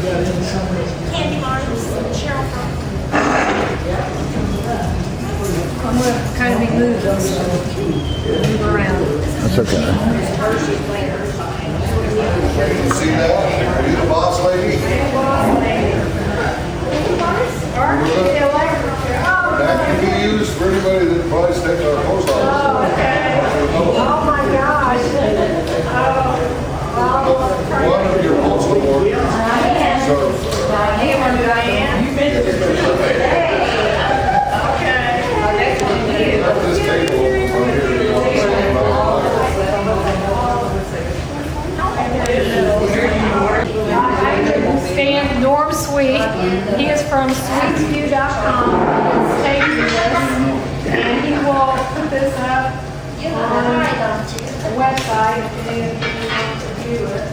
Candy bars, Cheryl from. I'm going to kind of be moved though, so move around. That's okay. See that? Are you the boss lady? That can be used for anybody that buys things at our post office. Oh, okay. Oh my gosh. One of your postal workers. Hey, one Diane. Okay. This table from Stan Norm Sweet. He is from sweetsview.com. He's taking this, and he will put this up on the website if any of you want to view it.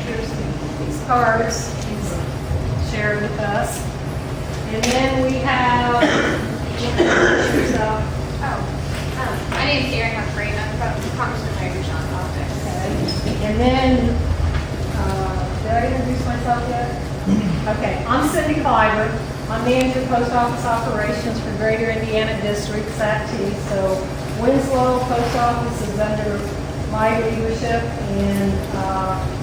Here's these cards he's shared with us. And then we have yourself. My name's Erin Humphrey, and I'm from Congressman Larry Sean's office. And then, did I introduce myself yet? Okay, I'm Cindy Cliver. I'm manager of post office operations for Greater Indiana District, SAT-T. So Winslow Post Office is under my leadership, and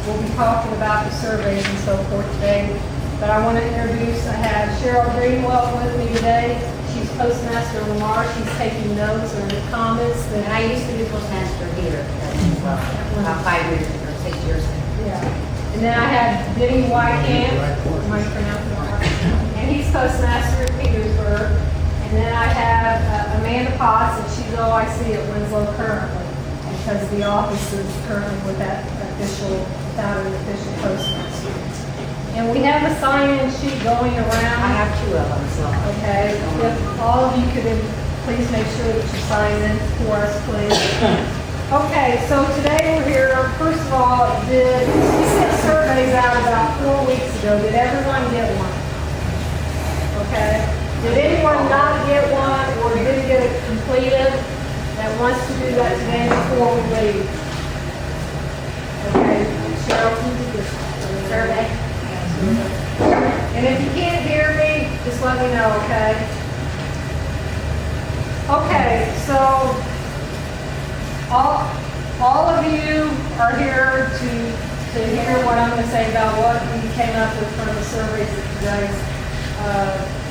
we'll be talking about the surveys and so forth today. But I want to introduce, I have Cheryl Greenwell with me today. She's Postmaster Lamar. She's taking notes or comments. And I used to be postmaster here as well, about 5 years or 6 years ago. Yeah. And then I have Denny Whitehand, am I pronouncing that right? And he's postmaster at Petersburg. And then I have Amanda Potts, and she's OIC at Winslow currently, because the office is currently without an official postmaster. And we have a sign-in sheet going around. I have 2 of them, so. Okay, if all of you could please make sure that you sign in for us, please. Okay, so today we're here, first of all, we sent surveys out about 4 weeks ago. Did everyone get one? Okay. Did anyone not get one or didn't get it completed that wants to do that today before we leave? Okay, Cheryl, can you do this survey? And if you can't hear me, just let me know, okay? Okay, so all of you are here to hear what I'm going to say about what we came up with from the surveys that you guys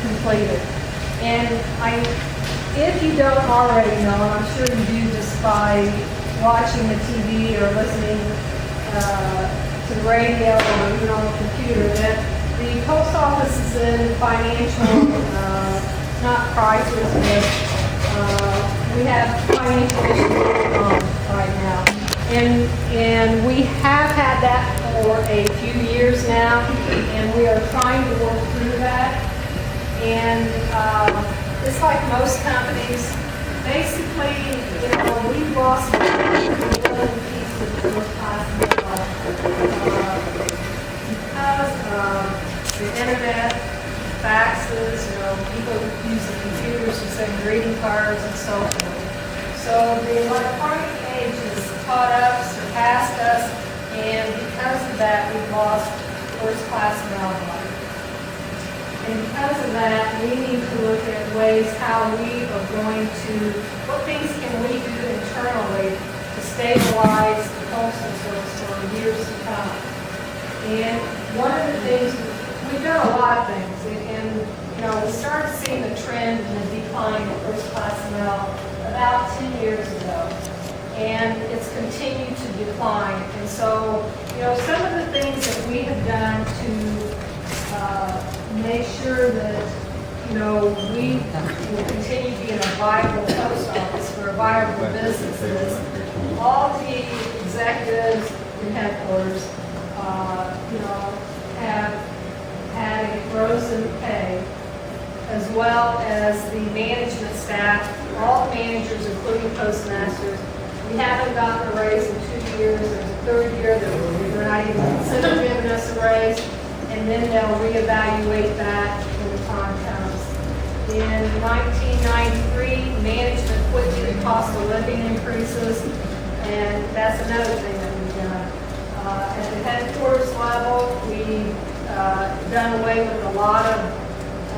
completed. And if you don't already know, and I'm sure you do just by watching the TV or listening to the radio or even on the computer, that the post office is in financial, not crisis, but we have financial issues going on right now. And we have had that for a few years now, and we are trying to work through that. And it's like most companies, basically, we've lost pieces of first class because the internet, faxes, people use the computers to send greeting cards and so forth. So the electronic age has caught up, surpassed us, and because of that, we've lost first-class mail volume. And because of that, we need to look at ways how we are going to, what things can we do internally to stabilize the postal service for years to come. And one of the things, we've done a lot of things, and we started seeing the trend in the decline of first-class mail about 10 years ago, and it's continued to decline. And so, some of the things that we have done to make sure that, we will continue being a viable post office for a viable business is all the executives in headquarters, have had a frozen pay, as well as the management staff, all the managers, including postmasters. We haven't gotten a raise in 2 years. There's a third year that they're not even considering giving us a raise, and then they'll reevaluate that when the time comes. In 1993, management quit due to cost of living increases, and that's another thing that we've done. At the headquarters level, we've done away with a lot of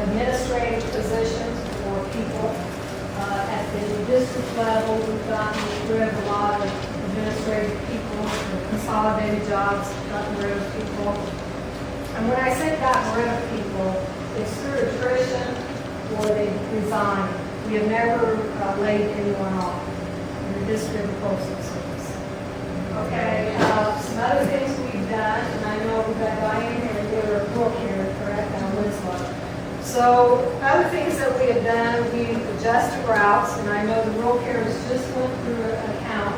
administrative positions for people. At the district level, we've gotten rid of a lot of administrative people, consolidated jobs, gotten rid of people. And when I say gotten rid of people, it's through attrition or they resign. We have never laid anyone off in the district postal service. Okay, some other things we've done, and I know we've got Diane here and you're a book here, correct, on Winslow. So other things that we have done, we've adjusted routes, and I know the rural carriers just went through an account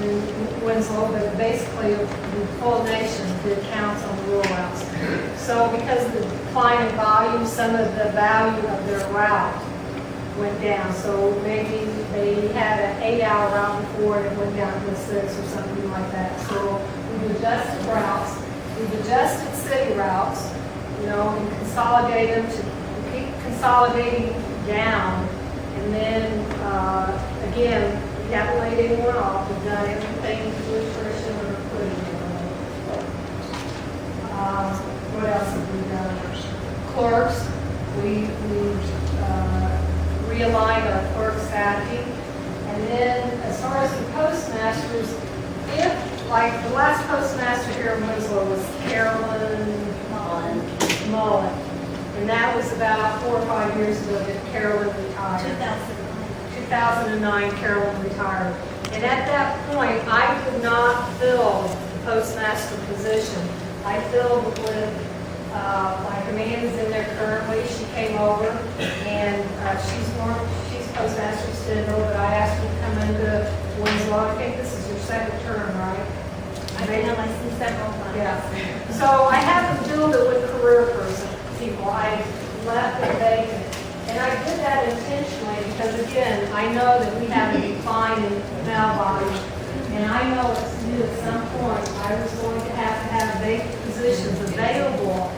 in Winslow, but basically the full nation did counts on the rural routes. So because of the decline in volume, some of the value of their route went down. So maybe they had an 8-hour route before and it went down to a 6 or something like that. So we've adjusted routes. We've adjusted city routes, and consolidated them to keep consolidating down. And then, again, we haven't laid anyone off. We've done everything through attrition or recruiting. What else have we done? Clerks. We've realigned our clerk staffing. And then as far as the postmasters, if, like the last postmaster here in Winslow was Carolyn Mullen. And that was about 4 or 5 years ago that Carolyn retired. 2009, Carolyn retired. And at that point, I did not fill the postmaster position. I filled with my command is in there currently. She came over, and she's postmaster still, but I asked her to come into Winslow. I think this is your second term, right? I've been on my seat several times. Yeah. So I haven't filled it with career people. I left it vacant. And I did that intentionally because, again, I know that we have a decline in mail volume. And I know at some point I was going to have vacant positions available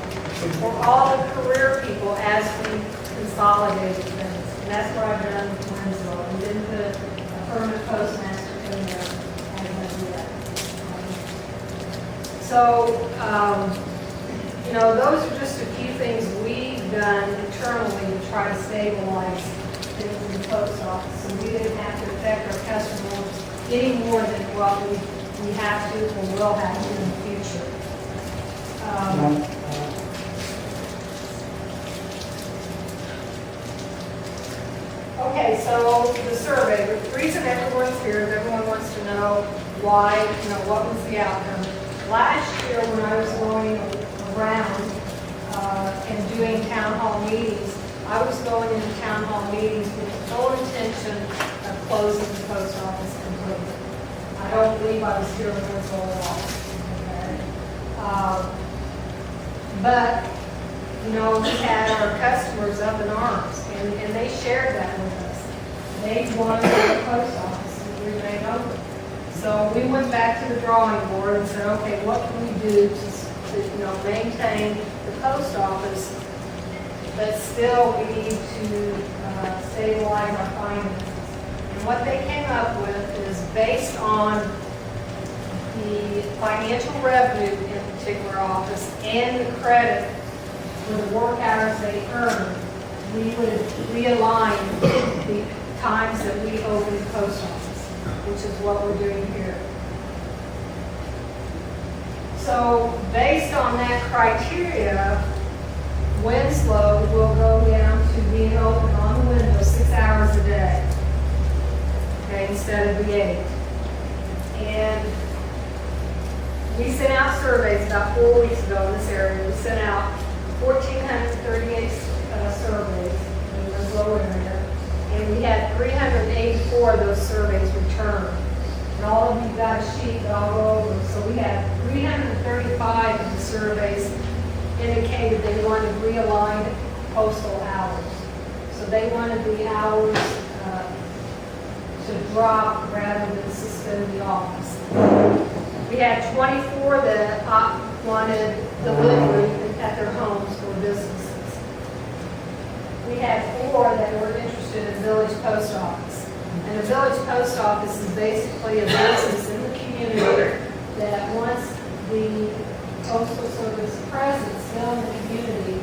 for all the career people as we consolidated things. And that's what I've done with Winslow. We didn't put a permanent postmaster in there as yet. So, those are just a few things we've done internally to try to stabilize things in the post office. So we didn't have to affect our customers any more than what we have to or will have to in the future. Okay, so the survey. The reason everyone's here is everyone wants to know why, what was the outcome. Last year when I was going around and doing town hall meetings, I was going into town hall meetings with the full intention of closing the post office completely. I don't believe I was here when it was all off. Okay? But, we had our customers up in arms, and they shared that with us. They wanted the post office to remain open. So we went back to the drawing board and said, okay, what can we do to maintain the post office, but still we need to stabilize our finances. And what they came up with is based on the financial revenue in a particular office and the credit for the work hours they earn, we would realign the times that we open the post office, which is what we're doing here. So based on that criteria, Winslow will go down to being open on the window 6 hours a day, okay, instead of the 8. And we sent out surveys about 4 weeks ago in this area. We sent out 1,438 surveys in the Winslow area, and we had 384 of those surveys returned. And all of you got a sheet that I'll go over. So we had 335 of the surveys indicated they wanted realigned postal hours. So they wanted the hours to drop rather than suspend the office. We had 24 that wanted delivery at their homes or businesses. We had 4 that were interested in village post office. And a village post office is basically a business in the community that wants the postal service presence still in the community.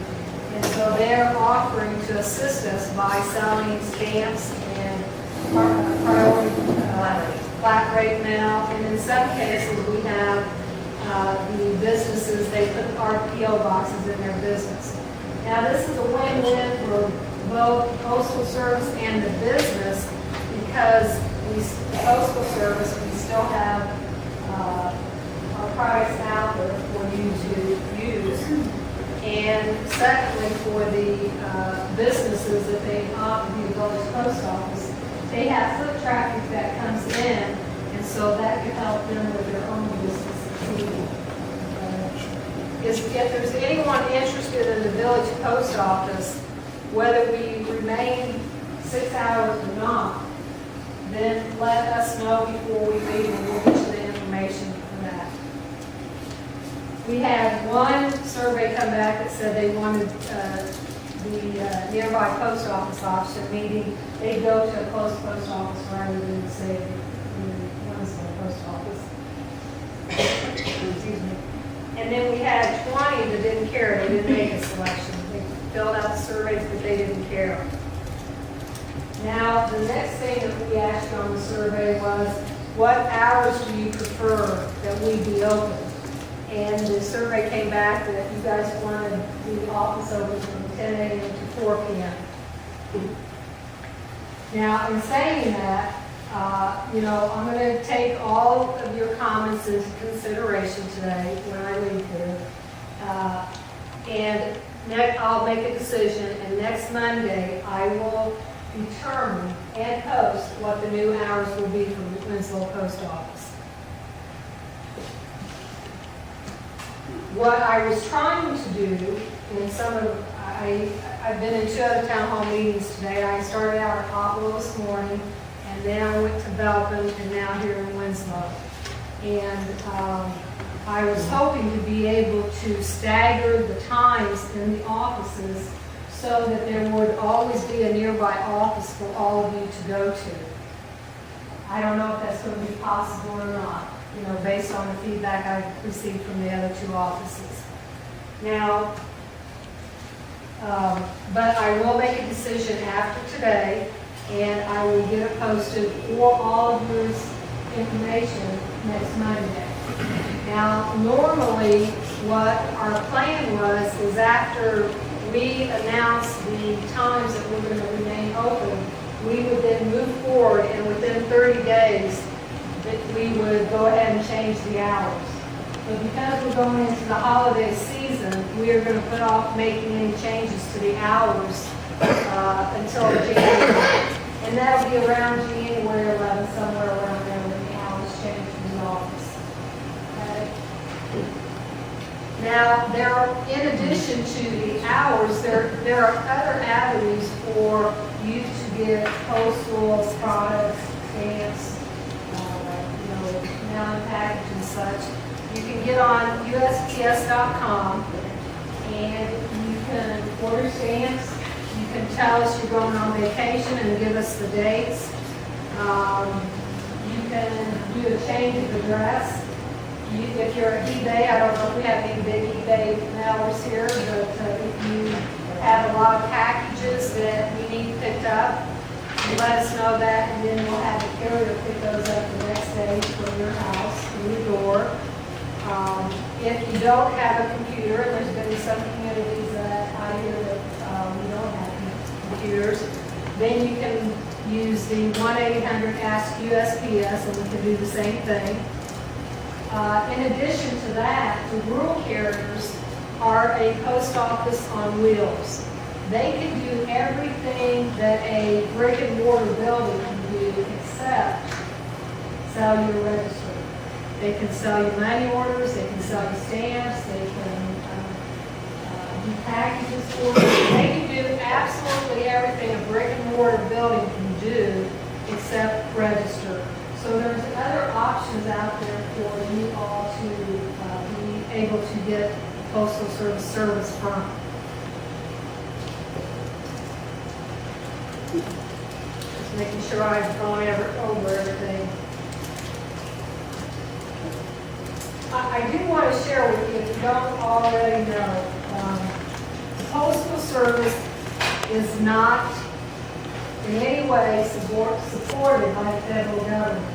And so they're offering to assist us by selling stamps and priority flat rate mail. And in some cases, we have the businesses, they put our PO boxes in their business. Now, this is a win-win for both postal service and the business because the postal service, we still have our products out there for you to use. And secondly, for the businesses that they opt the village post office, they have foot traffic that comes in, and so that can help them with their own business. If there's anyone interested in the village post office, whether we remain 6 hours or not, then let us know before we leave and we'll get you the information for that. We had one survey come back that said they wanted the nearby post office option, meaning they go to a close post office rather than say the Winslow post office. Excuse me. And then we had 20 that didn't care. They didn't make a selection. They filled out the surveys, but they didn't care. Now, the next thing that we asked you on the survey was, what hours do you prefer that we be open? And the survey came back that you guys wanted the office open from 10 a.m. to 4 p.m. Now, in saying that, I'm going to take all of your comments into consideration today when I leave here. And I'll make a decision, and next Monday I will determine and post what the new hours will be for the Winslow Post Office. What I was trying to do in I've been in 2 other town hall meetings today. I started out at Hopwell this morning, and then I went to Belton, and now here in Winslow. And I was hoping to be able to stagger the times in the offices so that there would always be a nearby office for all of you to go to. I don't know if that's going to be possible or not, based on the feedback I've received from the other 2 offices. Now, but I will make a decision after today, and I will get it posted for all of your information next Monday. Now, normally, what our plan was is after we announce the times that we're going to remain open, we would then move forward, and within 30 days, that we would go ahead and change the hours. But because we're going into the holiday season, we are going to put off making any changes to the hours until January. And that'll be around January 11th, somewhere around there when the hours change in the office. Okay? Now, in addition to the hours, there are other avenues for you to get postal products, stamps, mail and package and such. You can get on USPS.com and you can order stamps. You can tell us you're going on vacation and give us the dates. You can do a change of address. If you're at eBay, I don't know if we have any big eBay mailers here, but if you have a lot of packages that we need picked up, you let us know that, and then we'll have the carrier pick those up the next day from your house, from your door. If you don't have a computer, and there's been some communities that I hear that we don't have computers, then you can use the 1-800-ASK-USPS, and we can do the same thing. In addition to that, the rural carriers are a post office on wheels. They can do everything that a brick and mortar building can do except sell your register. They can sell you money orders, they can sell you stamps, they can do packages for you. They can do absolutely everything a brick and mortar building can do except register. So there's other options out there for you all to be able to get postal service from. Just making sure I've gone over everything. I do want to share with you, if you don't already know, the Postal Service is not in any way supported by the federal government.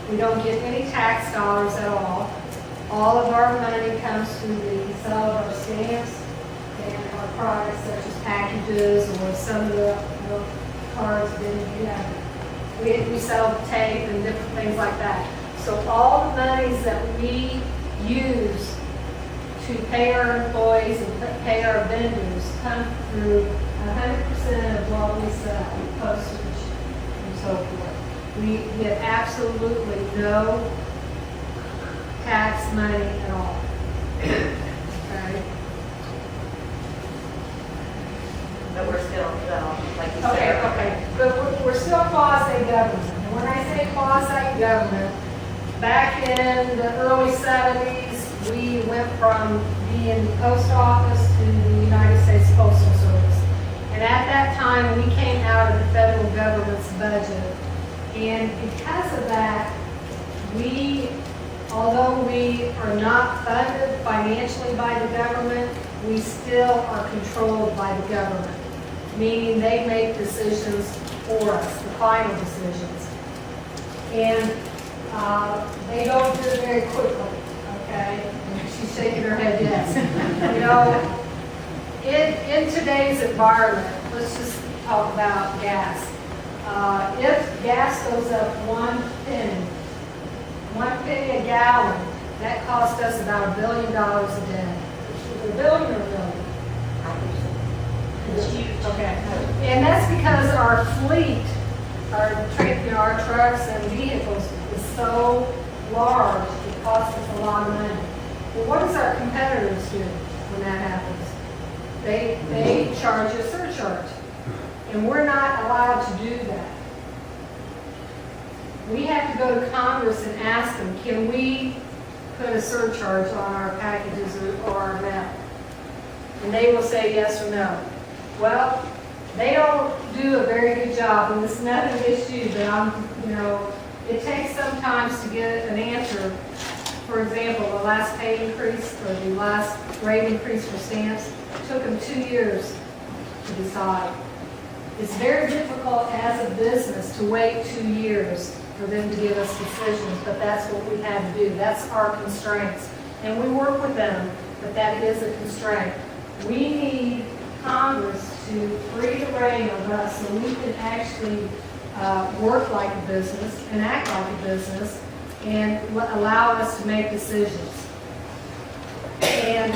We don't get any tax dollars at all. All of our money comes through the sale of our stamps and our products such as packages or some of the cards we sell tape and different things like that. So all the monies that we use to pay our employees and pay our vendors come through 100% of what we sell, postage and so forth. We get absolutely no tax money at all. Okay? But we're still, like you said. Okay. But we're still quasi-government. And when I say quasi-government, back in the early 70s, we went from being the post office to the United States Postal Service. And at that time, we came out of the federal government's budget. And because of that, although we are not funded financially by the government, we still are controlled by the government, meaning they make decisions for us, the final decisions. And they don't do it very quickly, okay? And she's shaking her head yes. You know, in today's environment, let's just talk about gas. If gas goes up 1 penny a gallon, that costs us about $1 billion a day. $1 billion or $1 billion? It's huge. Okay. And that's because our fleet, our trucks and vehicles is so large, it costs us a lot of money. Well, what does our competitors do when that happens? They charge a surcharge. And we're not allowed to do that. We have to go to Congress and ask them, can we put a surcharge on our packages or our mail? And they will say yes or no. Well, they don't do a very good job, and it's nothing against you, but it takes sometimes to get an answer. For example, the last pay increase or the last rate increase for stamps took them 2 years to decide. It's very difficult as a business to wait 2 years for them to give us decisions, but that's what we had to do. That's our constraints. And we work with them, but that is a constraint. We need Congress to free the rein of us so we can actually work like a business and act like a business and allow us to make decisions. And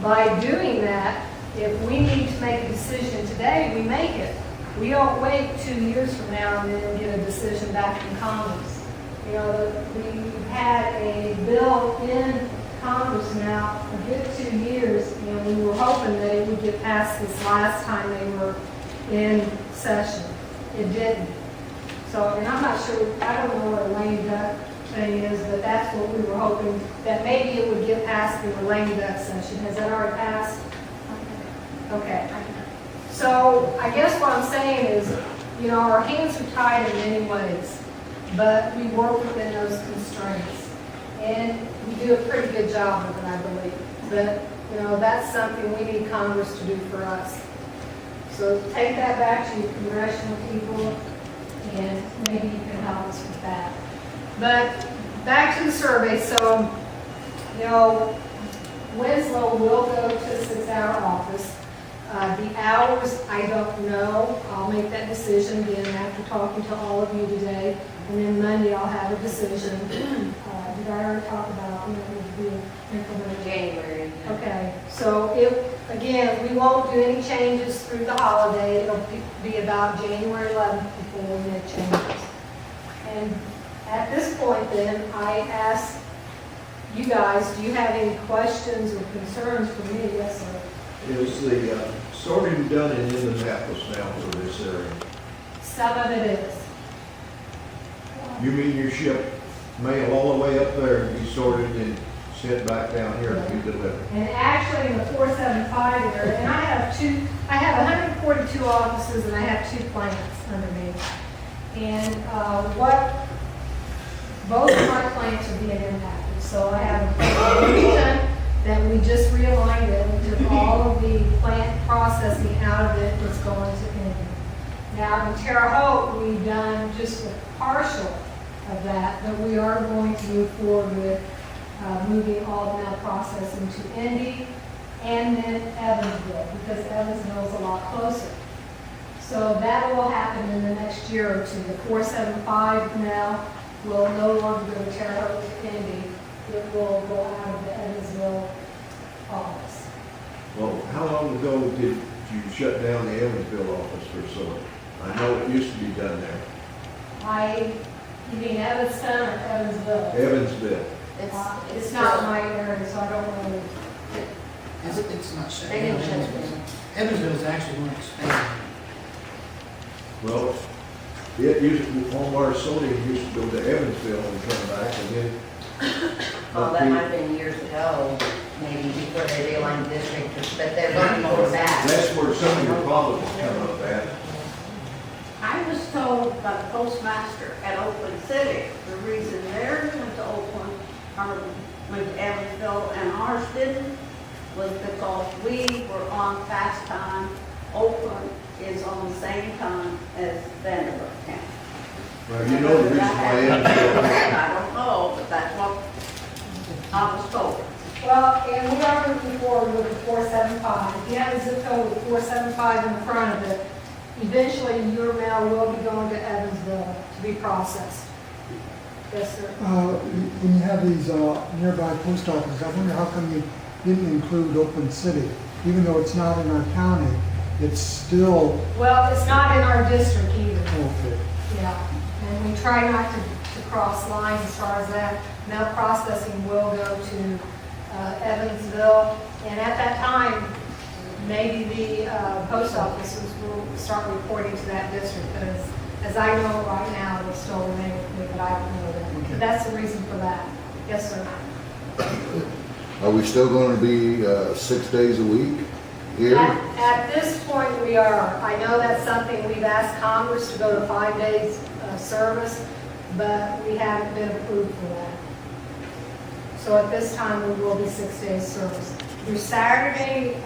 by doing that, if we need to make a decision today, we make it. We don't wait 2 years from now and then get a decision back from Congress. We've had a bill in Congress now a good 2 years, and we were hoping that it would get passed this last time they were in session. It didn't. So, and I'm not sure, I don't know what a lame duck thing is, but that's what we were hoping, that maybe it would get passed in the lame duck session. Has that already passed? Okay. So I guess what I'm saying is, our hands are tied in many ways, but we work within those constraints. And we do a pretty good job of it, I believe. But, that's something we need Congress to do for us. So take that back to your congressional people, and maybe you can help us with that. But back to the survey. So, Winslow will go to a 6-hour office. The hours, I don't know. I'll make that decision again after talking to all of you today. And then Monday I'll have a decision. Did I already talk about when it would be implemented? January. Okay. So again, we won't do any changes through the holiday. It'll be about January 11th before we make changes. And at this point then, I ask you guys, do you have any questions or concerns for me? Yes, sir. Is the sorting done in Indianapolis now for this area? Some of it is. You mean you ship mail all the way up there and be sorted and sent back down here to be delivered? And actually in the 475 area, and I have 142 offices and I have 2 plants under me. And both of my plants are being impacted. So I have a resolution that we just realigned it, we took all of the plant processing out of it, it's going to Indy. Now, in Terre Haute, we've done just a partial of that, but we are going to move forward with moving all of that processing to Indy and then Evansville, because Evansville is a lot closer. So that will happen in the next year or two. The 475 now will no longer go to Terre Haute to Indy. It will go out of the Evansville office. Well, how long ago did you shut down the Evansville office for solar? I know it used to be done there. You mean Evanston or Evansville? Evansville. It's not my area, so I don't know. It's not shut They down. didn't shut it down. Evansville's actually going to expand. Well, it used to, Walmart sodium used to go to Evansville and come back, and then. Oh, that might have been years ago, maybe before they realigned the district, but they're going more back. That's where some of your problems come up at. I was told by the postmaster at Oakland City, the reason theirs went to Oakland, or went to Evansville and ours didn't, was because we were on fast time. Oakland is on the same time as Vanderbilt County. Well, you know the reason why Evansville. I don't know, but that's what I was told. Well, and we are moving forward with the 475. If you have a zip code with 475 in the front of it, eventually your mail will be going to Evansville to be processed. Yes, sir. When you have these nearby post offices, I wonder how come you didn't include Oakland City? Even though it's not in our county, it's still, Well, it's not in our district either. okay. Yeah, and we try not to cross lines as far as that. Mail processing will go to Evansville, and at that time, maybe the post offices will start reporting to that district, because as I know right now, they'll still remain with me, but I don't know that. Okay. That's the reason for that. Yes, sir. Are we still gonna be 6 days a week here? At this point, we are. I know that's something we've asked Congress to go to 5 days service, but we haven't been approved for that. So at this time, we will be 6 days service. Your Saturday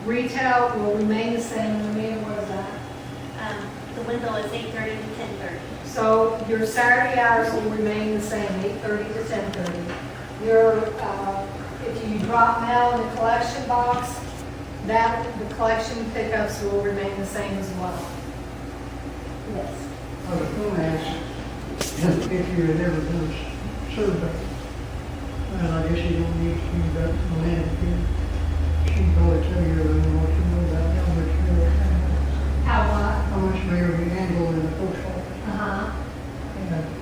retail will remain the same. Amanda, what is that? The window is 8:30 to 10:30. So your Saturday hours will remain the same, 8:30 to 10:30. Your, if you drop mail in the collection box, the collection pickups will remain the same as well. Yes. I was going to ask if you had ever done a survey. And I guess you don't need to do that from land here. She can probably tell you everything what you know about how much mail you handle. How much mail you handle in the post office. Uh-huh.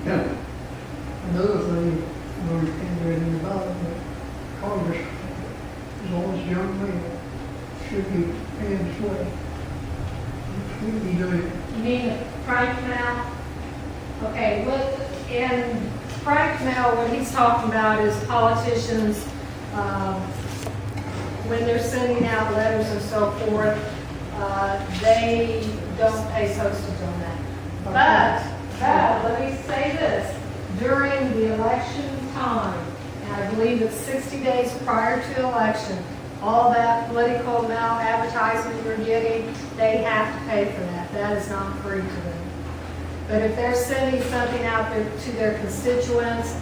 And another thing, I know you can't do anything about it, but Congress, as long as young mail, should be paying its way. We be doing it. You mean the Frank mail? Okay, in Frank mail, what he's talking about is politicians, when they're sending out letters and so forth, they don't pay postage on that. But let me say this, during the election time, and I believe it's 60 days prior to election, all that political mail advertisement you're getting, they have to pay for that. That is not free to them. But if they're sending something out there to their constituents,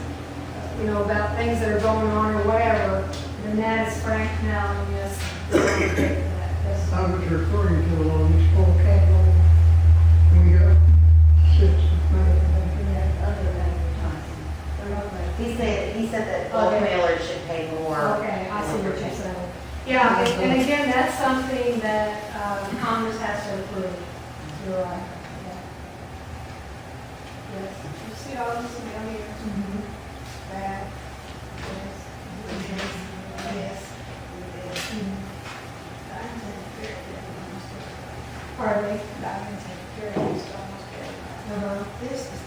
about things that are going on or whatever, then that is frank mail, and yes, they have to pay for that. Yes. I was referring to along these four categories. We got 6 Other advertising. He said that bulk Okay. mailers should pay more. Okay, I see what you're saying. Yeah, and again, that's something that Congress has to approve. You're right. Yeah. Yes. You see all this down here? That. Yes. Yes. Pardon me? Uh-huh. This is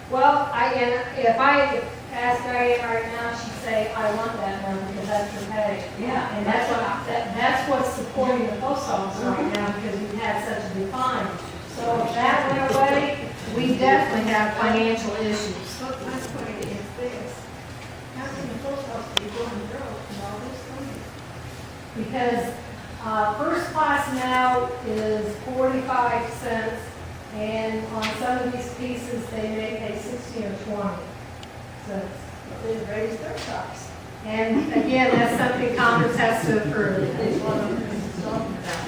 Well, if I ask Diane right now, she'd say, I want that number because that's your pay. Yeah. And that's what's supporting the post office right now because we've had such a decline. So if that went away, we definitely have financial issues. But my point is this, how can the post office be going broke and all this money? Because first class now is 45 cents, and on some of these pieces, they may pay 16 or 20 cents. They raised their price. And again, that's something Congress has to approve. That's what I'm talking about.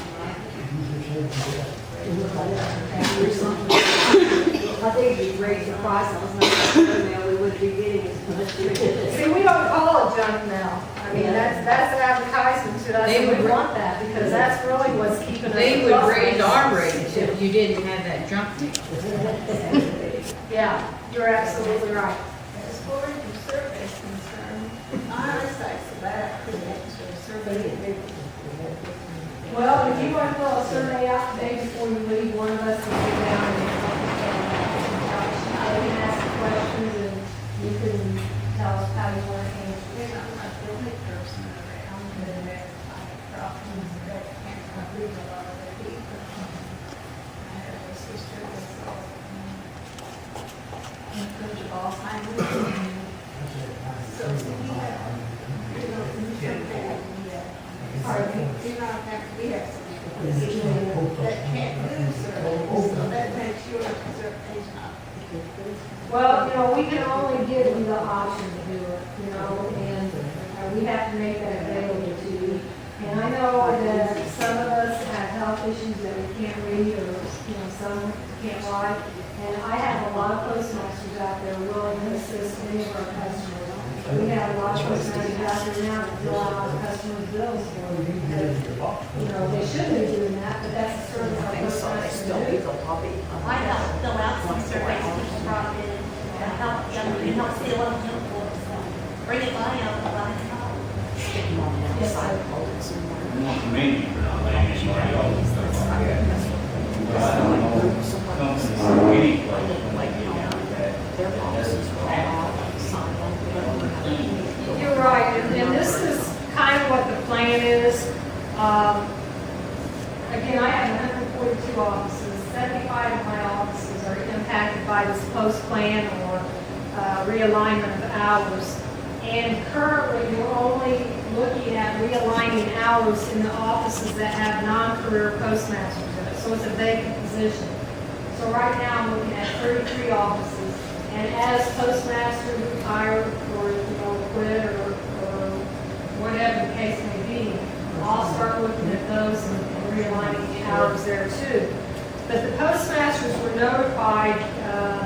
I think if you raise the price on something, now we wouldn't be getting as much. See, we don't call it junk mail. I mean, that's an advertisement to us, They and we would- want that, because that's really what's keeping us. They would afloat. raise our rates if you didn't have that junk mail. Yeah, you're absolutely right. As far as the survey is concerned, my eyesight's bad, I couldn't actually survey it. Well, if you want to fill a survey out today before you leave, one of us will sit down and you can ask questions, and you can tell us how you want to answer. You're not like the only person around that have problems that can't read a lot of their people. I have a sister that's of Alzheimer's. So we have, you don't have to be have some that can't do surveys, so that makes your surveys not. Well, we can only give you the option to do it, and we have to make that available to you. And I know that some of us have health issues that we can't read, or, some can't write. And I have a lot of postmasters out there willing to assist any of our customers. We have a lot of postmasters out there now to fill out our customers' bills for them. Because, they shouldn't be doing that, but that's the service our postmasters do. I helped fill out some surveys people brought in and help them, fill out them for us. Bring it by out and let it know. Yes, sir. Not many, but not anybody else. I don't know, companies, any place, when they get down to that, that's just You're right, and this is kind of what the plan is. Again, I have 142 offices. 75 of my offices are impacted by this post plan or realignment of hours. And currently, we're only looking at realigning hours in the offices that have non-career postmasters in it. So it's a vacant position. So right now, I'm looking at 33 offices. And as postmasters retire or, quit or whatever the case may be, I'll start looking at those and realigning the hours there too. But the postmasters were notified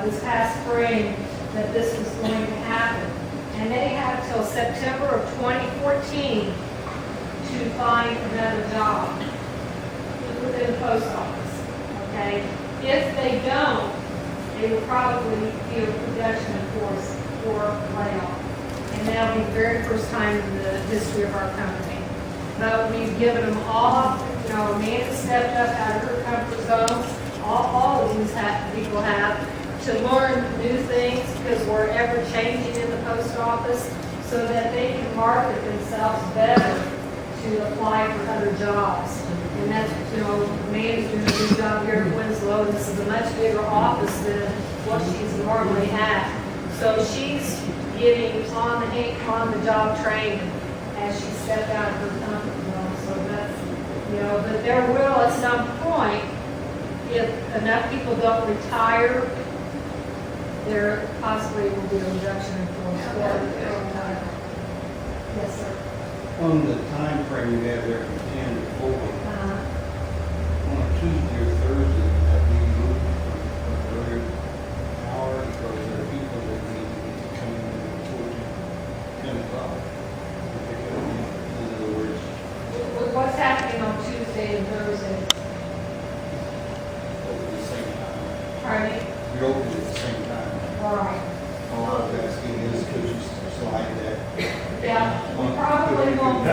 this past spring that this was going to happen. And they have until September of 2014 to find another job within the post office, okay? If they don't, they will probably be a production force or layoff. And that'll be the very first time in the history of our company. But we've given them all, Amanda stepped up out of her comfort zone. All of these people have to learn new things because we're ever changing in the post office so that they can market themselves better to apply for other jobs. And that's, Amanda's doing a good job here at Winslow. This is a much bigger office than what she's normally at. So she's getting on the job training as she stepped out of her comfort zone. So that's, but there will at some point, if enough people don't retire, there possibly will be a reduction in force. Yes, sir. On the time frame you have there from 10 to 4, on a Tuesday or Thursday, that we move from earlier hour, because there are people that need to come in before 10 o'clock. In other words, What's happening on Tuesday and Thursday? over the same time. Pardon me? You're open at the same time. All right. All I was asking is, could you slide that? Yeah, we probably won't.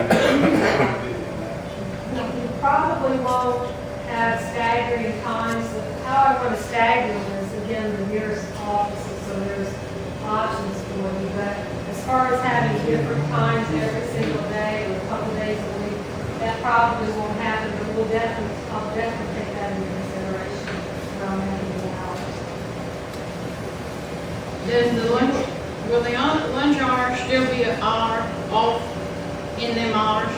We probably won't have staggering times. How I want to stagger them is, again, the nearest offices, so there's options for you. But as far as having different times every single day or a couple days a week, that probably won't happen, but I'll definitely take that into consideration when I'm making the hours. Does the lunch, will the lunch hour still be an hour off in them hours?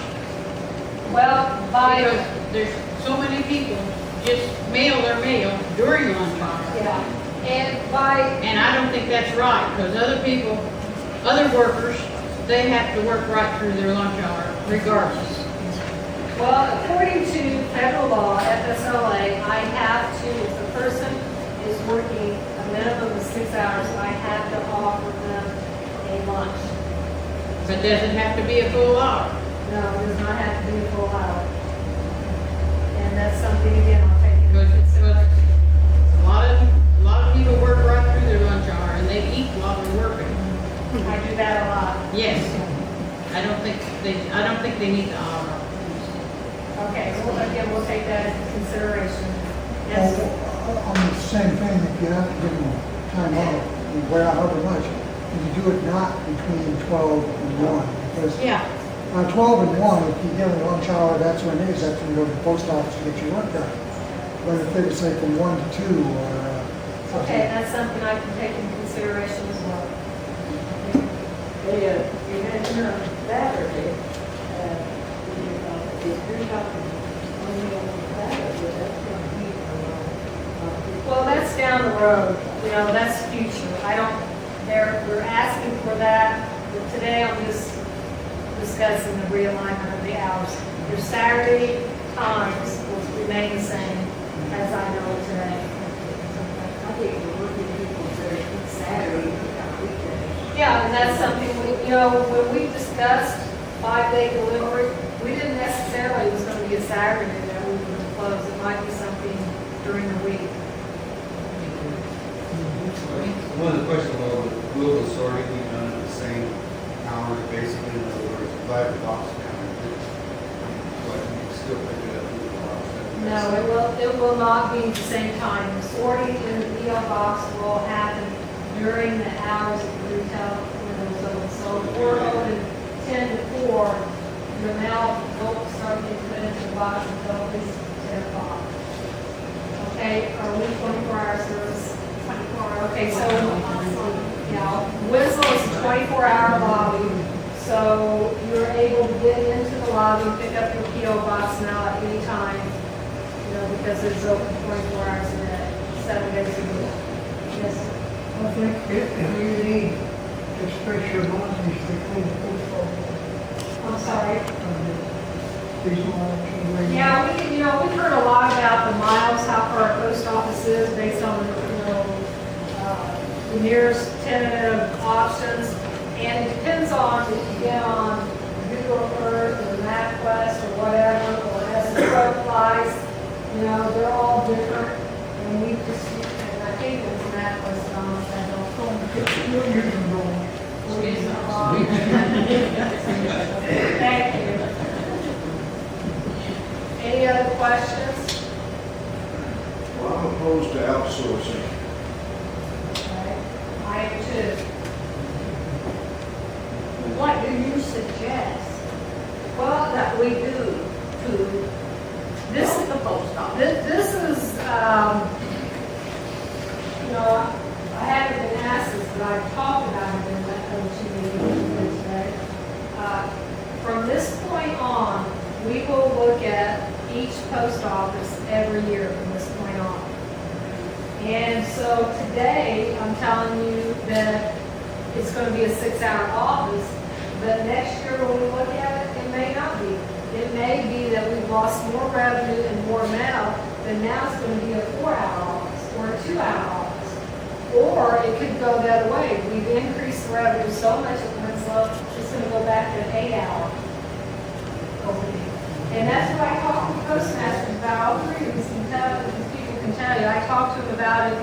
Well, Because there's so many people just mail their mail during lunch hour. yeah, and by, And I don't think that's right, because other people, other workers, they have to work right through their lunch hour regardless. well, according to federal law, FSLA, I have to, if the person is working a minimum of 6 hours, I have to offer them a lunch. But does it have to be a full hour? No, it does not have to be a full hour. And that's something, again, I'll take into consideration. A lot of people work right through their lunch hour and they eat while they're working. I do that a lot. Yes. I don't think they need the hour. Okay, so again, we'll take that into consideration. Yes, sir. On the same thing, if you have to give them time off, you wear out however much, and you do it not between 12 and 1. Because Yeah. on 12 and 1, if you give them a lunch hour, that's when it is, that's when you go to the post office to get your work done. But if they would say from 1 to 2 or something. Okay, that's something I can take into consideration as well. You mentioned on Saturday, if you're talking only on Saturday, that's going to be Well, that's down the road, you know, that's future. I don't, we're asking for that, but today I'm just discussing the realignment of the hours. Your Saturday times will remain the same as I know today. I think we're working people that Saturday, weekend. Yeah, and that's something we, you know, when we discussed 5-day delivery, we didn't necessarily, it was going to be a Saturday that we would close. It might be something during the week. One of the questions will the sorting be done at the same hours, basically, in other words, if I have a box counter, but you can still pick it up with the box. No, it will not be the same time. The sorting in the PO box will happen during the hours of the retail windows open. So if we're open 10 to 4, your mail won't start getting put into the box until at least 10 o'clock. Okay, are we 24-hour service? 24. Okay, so, yeah, Winslow is a 24-hour lobby. So you're able to get into the lobby, pick up your PO box now at any time, you know, because it's open 24 hours a day, 7 days a week. Yes, sir. I think if you need to space your money, to clean the post office. I'm sorry. These lines. Yeah, we've heard a lot about the miles, how far our post office is based on, the nearest tentative options. And it depends on if you get on Google Earth or MapQuest or whatever, or as the crow flies, they're all different. And we just, and I think it was MapQuest, I don't know. You're using those. Thank you. Any other questions? Well, I'm opposed to outsourcing. I am too. What do you suggest Well, that we do to this help the post office? This is, I haven't been asked this, but I've talked about it in that OT meeting today. From this point on, we will look at each post office every year from this point on. And so today, I'm telling you that it's going to be a 6-hour office, but next year when we look at it, it may not be. It may be that we've lost more revenue and more mail, but now it's going to be a 4-hour office or a 2-hour office. Or it could go the other way. We've increased the revenue so much at Winslow, it's going to go back to an 8-hour opening. And that's what I talk to postmasters about. All three of these people can tell you. I talk to them about it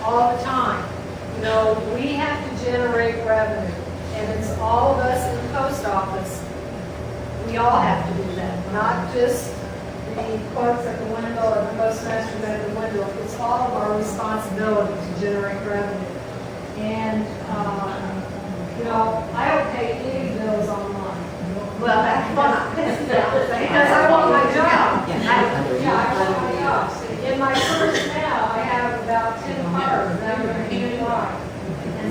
all the time. We have to generate revenue, and it's all of us in the post office. We all have to do that, not just the clerks at the window or the postmasters at the window. It's all of our responsibility to generate revenue. And, I don't pay any bills online. Well, that's fine. Because I want my job. I want my job. In my first now, I have about 10 cards that I'm going to hand out. And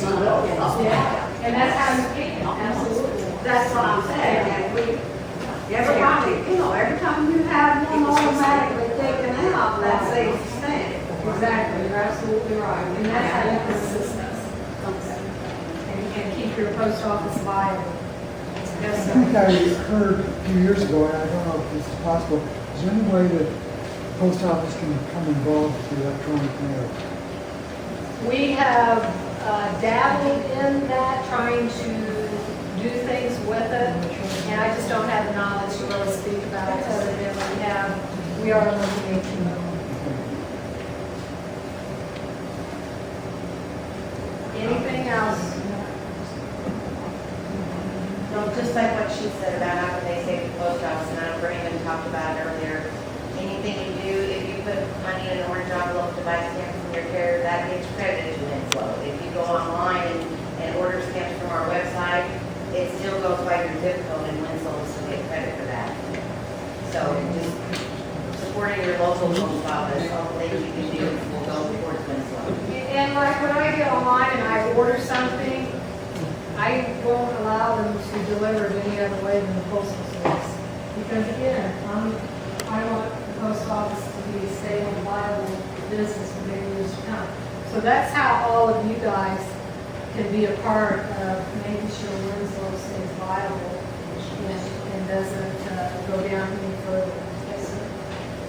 Yeah, and that's how you can, absolutely. That's what I'm saying, and every time you have one automatically taken out, that saves the standard. Exactly, you're absolutely right, and that's how you can assist us. And keep your post office viable. Yes, I think sir. I heard a few years ago, and I don't know if this is possible, is there any way that the post office can become involved with the electronic mail? We have dabbled in that, trying to do things with it, and I just don't have the knowledge to really speak about it, other than we are looking into it. Anything else? No, just like what she said about how they save the post office, and I know Brandon talked about it earlier. Anything you do, if you put money in an orange envelope to buy stamps from your carrier, that gets credited to Winslow. If you go online and order stamps from our website, it still goes by your zip code, and Winslow will still get credit for that. So just supporting your local post office, all the things you can do will go towards Winslow. And like when I get online and I order something, I won't allow them to deliver it any other way than the postal service. Because again, I want the post office to be a stable, viable business for many years to come. So that's how all of you guys can be a part of making sure Winslow stays viable and doesn't go down any further. Yes, sir.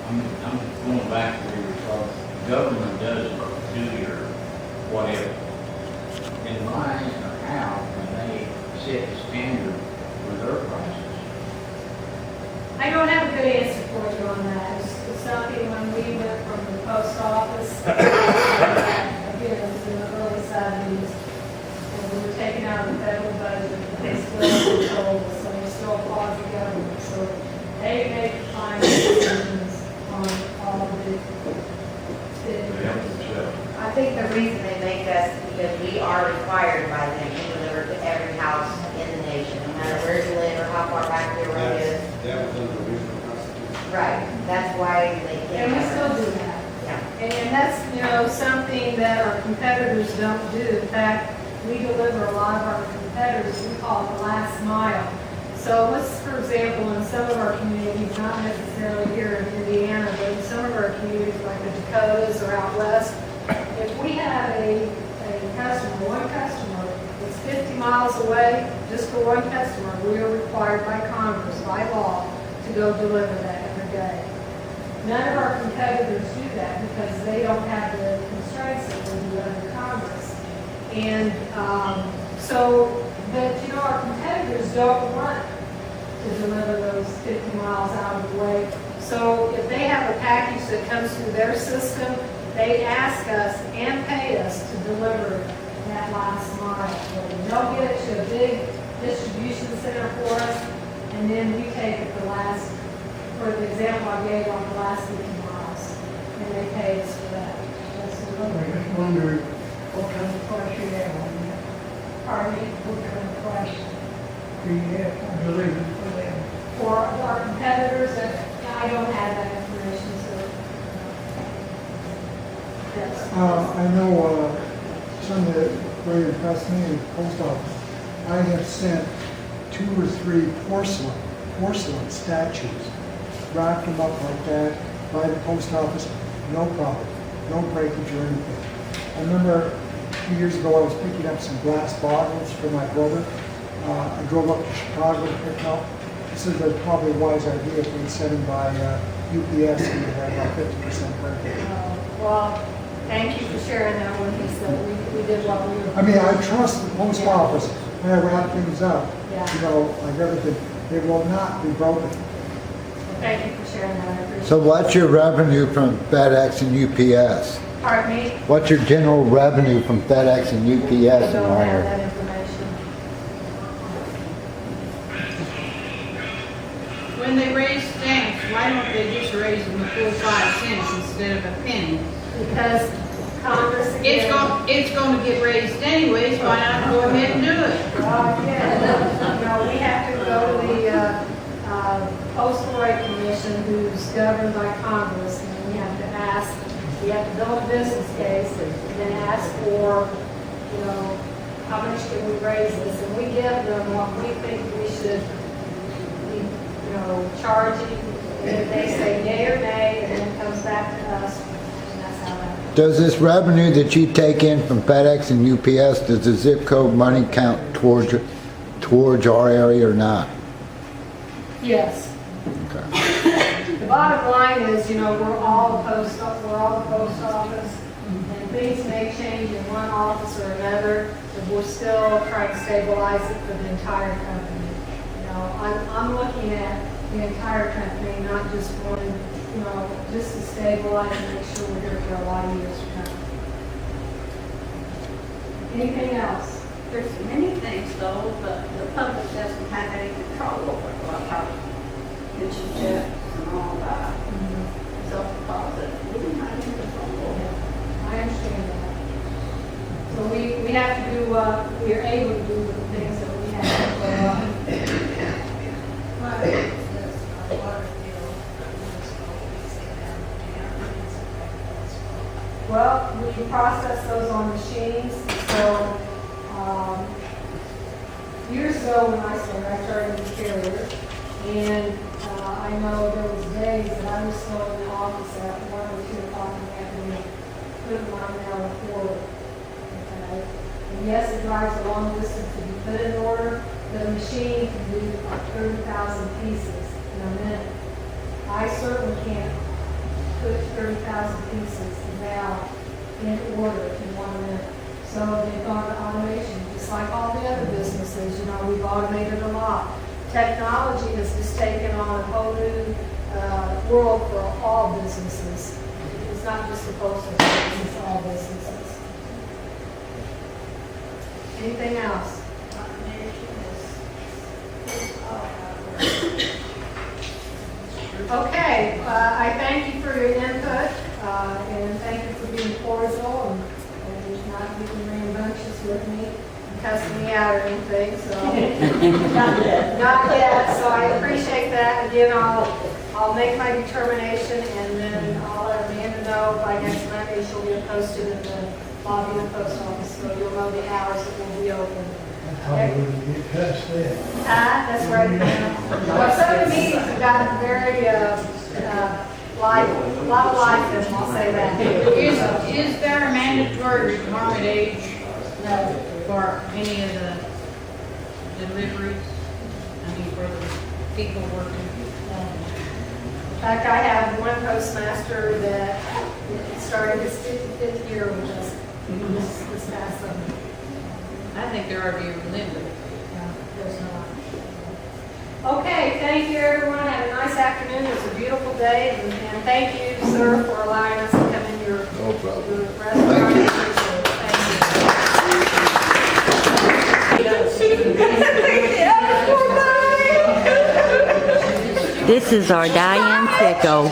I'm going back to where you're talking. Government doesn't do your whatever. And why or how can they set the standard for their prices? I don't have a good answer for you on that. It's something when we went from the post office, again, it was in the early 70s, and we were taking out of the federal budget, but they still control us, so they still applaud the government. So they make final decisions on all of the I think the reason they make us, because we are required by them to deliver to every house in the nation, no matter where you live or how far back your road is. That was under the original Constitution. Right, that's why they And can't. we still do that. Yeah. And that's, something that our competitors don't do. In fact, we deliver a lot of our competitors, we call it the last mile. So let's, for example, in some of our communities, not necessarily here in Indiana, but in some of our communities like the Dakotas or out west, if we have a customer, one customer that's 50 miles away, just for one customer, we are required by Congress, by law, to go deliver that every day. None of our competitors do that because they don't have the constraints that we do under Congress. And but our competitors don't want to deliver those 50 miles out of the way. So if they have a package that comes through their system, they ask us and pay us to deliver that last mile. They'll get it to a big distribution center for us, and then we take it the last, for the example I gave on the last 50 miles, and they pay us for that. That's the I way. just wondered what kind of price you have on that. Pardon me? What kind of price do you have on delivery for them? For our competitors, I don't have that information, so. Yes. I know something that really impressed me in the post office. I have sent 2 or 3 porcelain statues, wrapped them up like that by the post office, no problem, no breakage or anything. I remember a few years ago I was picking up some glass bottles for my brother. I drove up to Chicago to pick them up. This is probably a wise idea if we send them by UPS and we have about 50% breakage. Well, thank you for sharing that with us, that we did what we were. I mean, I trust the post office when I wrap things up. Yeah. Like everything, it will not be broken. Well, thank you for sharing that, I appreciate it. So what's your revenue from FedEx and UPS? Pardon me? What's your general revenue from FedEx and UPS I in don't have our that area? information. When they raise stamps, why don't they just raise them a full 5 cents instead of a penny? Because Congress again. It's going to get raised anyways, why not go ahead and do it? We have to go to the Postal Rate Commission, who's governed by Congress, and we have to build a business case, and then ask for, how much can we raise this? And we give them what we think we should be, charging. And if they say yay or nay, and then it comes back to us, and that's how that. Does this revenue that you take in from FedEx and UPS, does the zip code money count towards our area or not? Yes. Okay. The bottom line is, we're all the post office, and things may change in one office or another, but we're still trying to stabilize it for the entire company. I'm looking at the entire company, not just one, just to stabilize and make sure we're here for a lot of years to come. Anything else? There's many things though, but the public doesn't have any control over it, like our pension checks and all that. Self-deposit, we don't have any control over it. I understand that. So we have to do what we are able to do with the things that we have. Well, we process those on machines. So years ago when I started in the carrier, and I know there was days that I was still in the office at 1 or 2 o'clock in the afternoon, putting my mail forward. Okay? And yes, it drives a long distance to be put in order, but a machine can do like 30,000 pieces in a minute. I certainly can't put 30,000 pieces of mail in order in 1 minute. So they've gone to automation, just like all the other businesses. We've automated a lot. Technology has just taken on a whole new world for all businesses. It's not just the postal service, it's all businesses. Anything else? Okay, I thank you for your input, and thank you for being cordial and not getting rambunctious with me and cussing me out or anything, so. Not yet, so I appreciate that. Again, I'll make my determination, and then I'll let Amanda know by next Monday. She'll get posted in the lobby of the post office, so you'll know the hours that will be open. Probably wouldn't get cussed there. That's right. Well, some of the meetings have gotten very, a lot of life in them, I'll say that. Is there a mandatory retirement age for any of the deliveries? For the people working? In fact, I have one postmaster that started his 55th year with us this past summer. I think there ought to be a limit. No, there's not. Okay, thank you everyone. Have a nice afternoon. It's a beautiful day, and thank you, sir, for allowing us to come in your restaurant. Thank you. This is our Diane Sicko.